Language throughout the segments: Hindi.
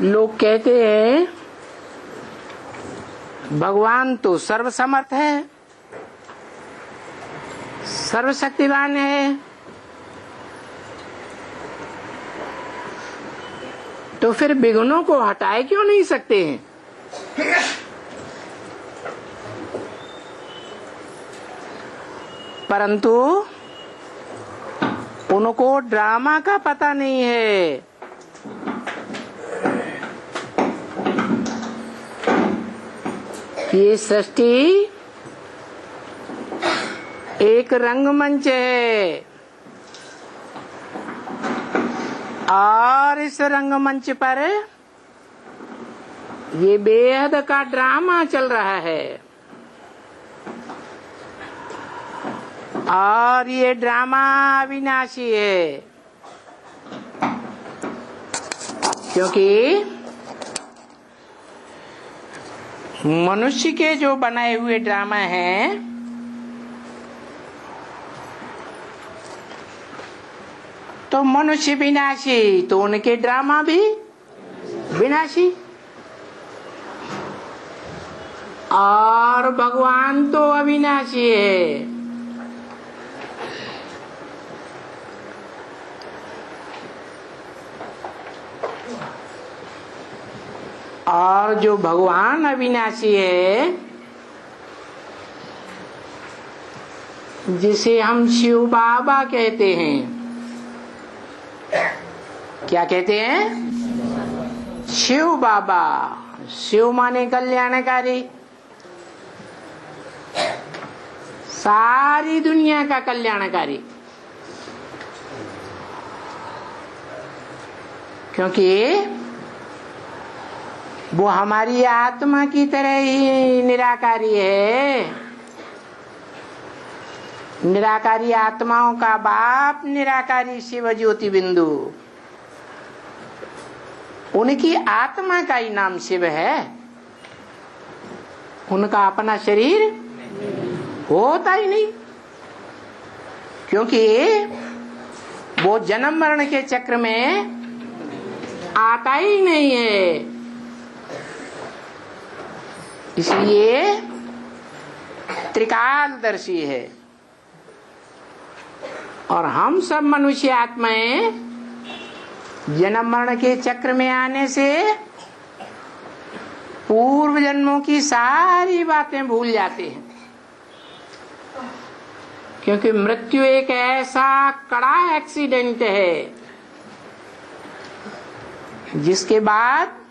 लोग कहते हैं भगवान तो सर्वसमर्थ है, सर्वशक्तिवान है, तो फिर विघ्नों को हटाए क्यों नहीं सकते हैं? परंतु उनको ड्रामा का पता नहीं है। ये सृष्टि एक रंगमंच है और इस रंगमंच पर ये बेहद का ड्रामा चल रहा है और ये ड्रामा अविनाशी है, क्योंकि मनुष्य के जो बनाए हुए ड्रामा हैं तो मनुष्य विनाशी, तो उनके ड्रामा भी विनाशी, और भगवान तो अविनाशी है। और जो भगवान अविनाशी है, जिसे हम शिव बाबा कहते हैं, क्या कहते हैं? शिव बाबा। शिव माने कल्याणकारी, सारी दुनिया का कल्याणकारी, क्योंकि वो हमारी आत्मा की तरह ही निराकारी है। निराकारी आत्माओं का बाप निराकारी शिव ज्योति बिंदु, उनकी आत्मा का ही नाम शिव है। उनका अपना शरीर होता ही नहीं, क्योंकि वो जन्म मरण के चक्र में आता ही नहीं है। इसलिए त्रिकालदर्शी है। और हम सब मनुष्य आत्माएं जन्म मरण के चक्र में आने से पूर्व जन्मों की सारी बातें भूल जाते हैं, क्योंकि मृत्यु एक ऐसा कड़ा एक्सीडेंट है जिसके बाद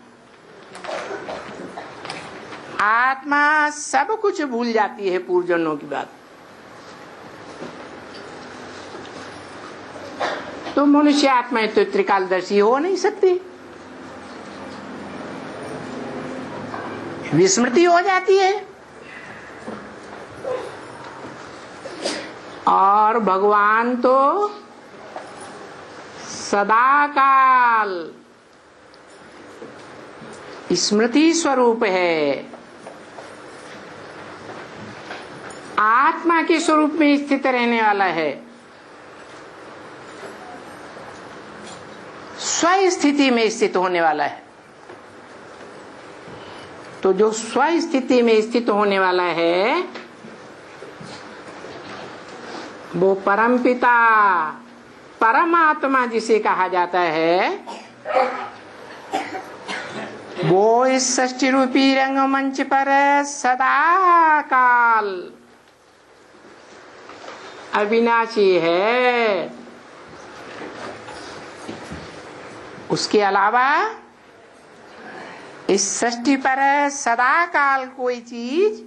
आत्मा सब कुछ भूल जाती है पूर्व जन्मों की बात। तो मनुष्य आत्माएं तो त्रिकालदर्शी हो नहीं सकती, विस्मृति हो जाती है। और भगवान तो सदा काल स्मृति स्वरूप है, आत्मा के स्वरूप में स्थित रहने वाला है, स्वस्थिति में स्थित होने वाला है। तो जो स्वस्थिति में स्थित होने वाला है वो परमपिता परमात्मा जिसे कहा जाता है, वो इस सृष्टि रूपी रंगमंच पर सदा काल अविनाशी है। उसके अलावा इस सृष्टि पर सदा काल कोई चीज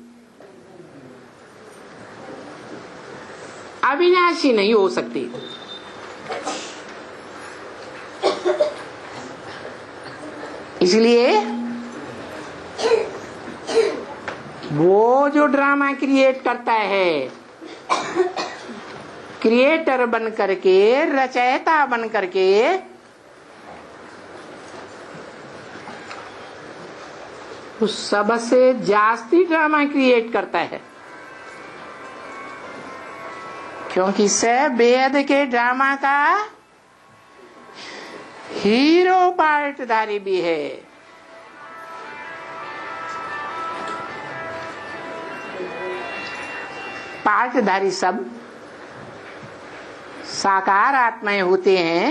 अविनाशी नहीं हो सकती। इसलिए वो जो ड्रामा क्रिएट करता है, क्रिएटर बन करके, रचयिता बन करके, उस सबसे जास्ती ड्रामा क्रिएट करता है, क्योंकि सब वेद के ड्रामा का हीरो पार्टधारी भी है। पार्टधारी सब साकार आत्माएं होते हैं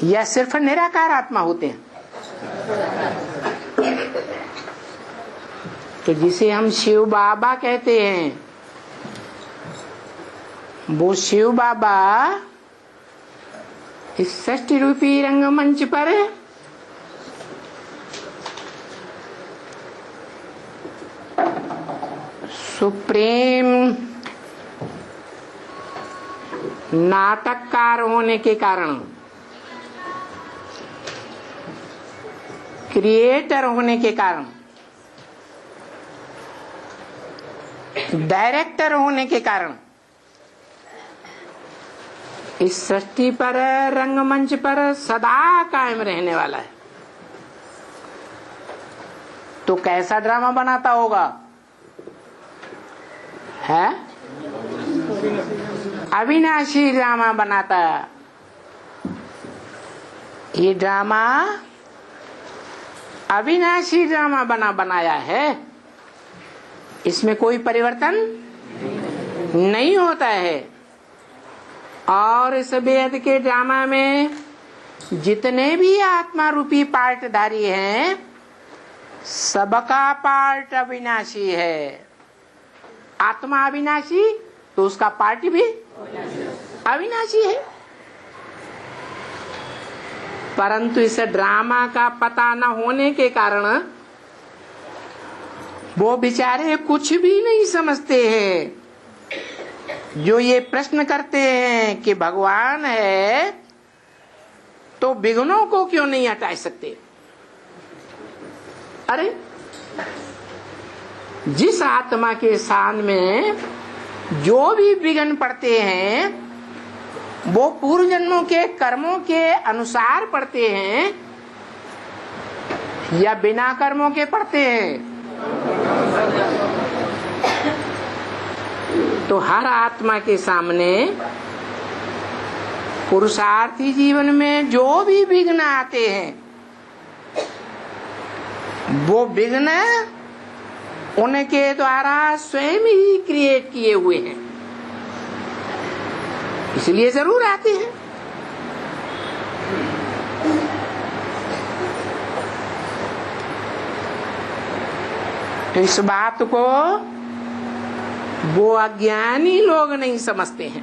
या सिर्फ निराकार आत्मा होते हैं? तो जिसे हम शिव बाबा कहते हैं, वो शिव बाबा इस सृष्टि रूपी रंगमंच पर सुप्रीम नाटककार होने के कारण, क्रिएटर होने के कारण, डायरेक्टर होने के कारण इस सृष्टि पर, रंगमंच पर सदा कायम रहने वाला है। तो कैसा ड्रामा बनाता होगा? है अविनाशी ड्रामा बनाता। ये ड्रामा अविनाशी ड्रामा बनाया है, इसमें कोई परिवर्तन नहीं होता है। और इस वेद के ड्रामा में जितने भी आत्मा रूपी पार्टधारी हैं, सबका पार्ट अविनाशी है। आत्मा अविनाशी तो उसका पार्ट भी अविनाशी है। परंतु इस ड्रामा का पता न होने के कारण वो बेचारे कुछ भी नहीं समझते हैं। जो ये प्रश्न करते हैं कि भगवान है तो विघ्नों को क्यों नहीं हटा सकते? अरे जिस आत्मा के स्थान में जो भी विघ्न पड़ते हैं वो पूर्व जन्मों के कर्मों के अनुसार पड़ते हैं या बिना कर्मों के पड़ते हैं? तो हर आत्मा के सामने पुरुषार्थी जीवन में जो भी विघ्न आते हैं, वो विघ्न उनके द्वारा स्वयं ही क्रिएट किए हुए हैं, इसलिए जरूर आते हैं। तो इस बात को वो अज्ञानी लोग नहीं समझते हैं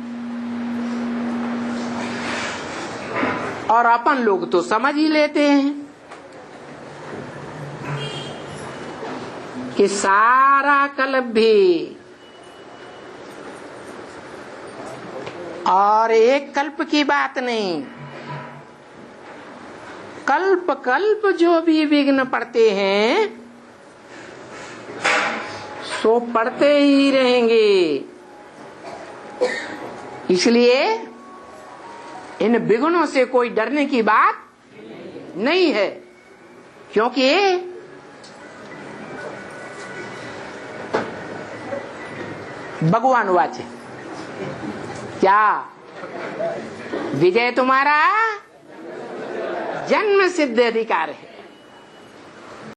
और अपन लोग तो समझ ही लेते हैं कि सारा कल्प भी और एक कल्प की बात नहीं, कल्प कल्प जो भी विघ्न पड़ते हैं सो पड़ते ही रहेंगे। इसलिए इन विघ्नों से कोई डरने की बात नहीं है, क्योंकि भगवान वाच क्या विजय तुम्हारा जन्म सिद्ध अधिकार है।